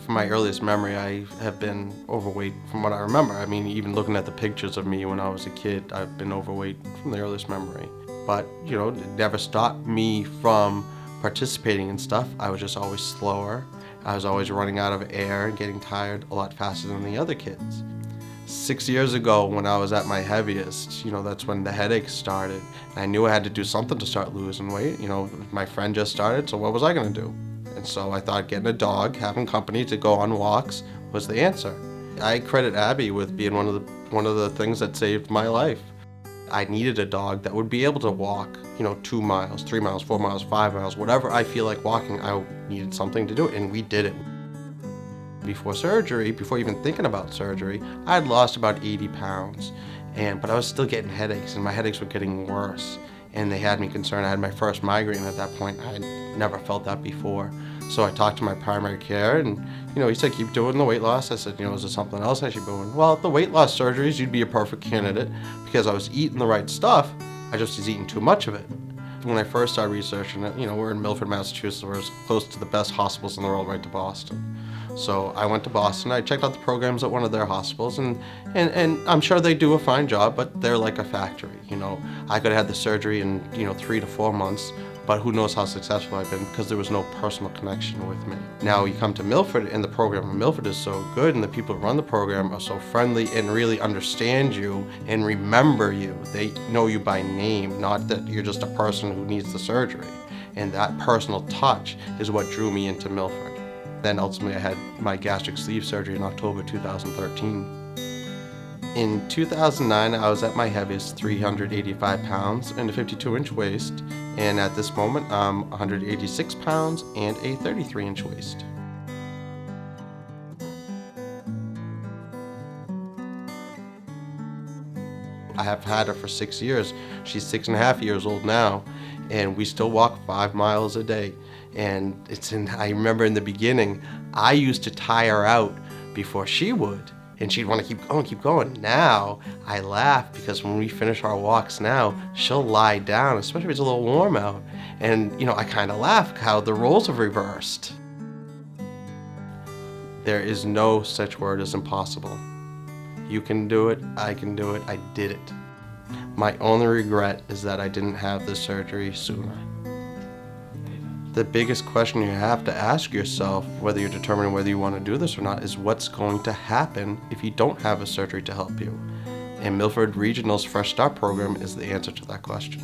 from my earliest memory, I have been overweight from what I remember. I mean, even looking at the pictures of me when I was a kid, I've been overweight from the earliest memory. But, it never stopped me from participating in stuff. I was just always slower. I was always running out of air and getting tired a lot faster than the other kids. 6 years ago, when I was at my heaviest, that's when the headaches started. And I knew I had to do something to start losing weight. My friend just started, so what was I gonna do? And so I thought getting a dog, having company to go on walks was the answer. I credit Abby with being one of the things that saved my life. I needed a dog that would be able to walk, 2 miles, 3 miles, 4 miles, 5 miles, whatever I feel like walking, I needed something to do it, and we did it. Before surgery, before even thinking about surgery, I had lost about 80 pounds, but I was still getting headaches, and my headaches were getting worse, and they had me concerned. I had my first migraine at that point. I had never felt that before. So I talked to my primary care, and he said, keep doing the weight loss. I said, is there something else I should be doing? Well, the weight loss surgeries, you'd be a perfect candidate because I was eating the right stuff. I just was eating too much of it. When I first started researching it, we're in Milford, Massachusetts. We're as close to the best hospitals in the world, right to Boston. So I went to Boston. I checked out the programs at one of their hospitals, and I'm sure they do a fine job, but they're like a factory. I could have had the surgery in 3 to 4 months, but who knows how successful I've been because there was no personal connection with me. Now you come to Milford, and the program in Milford is so good, and the people who run the program are so friendly and really understand you and remember you. They know you by name, not that you're just a person who needs the surgery. And that personal touch is what drew me into Milford. Then ultimately I had my gastric sleeve surgery in October 2013. In 2009, I was at my heaviest, 385 pounds and a 52-inch waist, and at this moment I'm 186 pounds and a 33-inch waist. I have had her for 6 years. She's 6.5 years old now, and we still walk 5 miles a day. And I remember in the beginning, I used to tire out before she would, and she'd want to keep going. Now, I laugh because when we finish our walks now, she'll lie down, especially if it's a little warm out. And, I kind of laugh how the roles have reversed. There is no such word as impossible. You can do it, I can do it, I did it. My only regret is that I didn't have this surgery sooner. The biggest question you have to ask yourself, whether you're determining whether you want to do this or not, is what's going to happen if you don't have a surgery to help you? And Milford Regional's Fresh Start program is the answer to that question.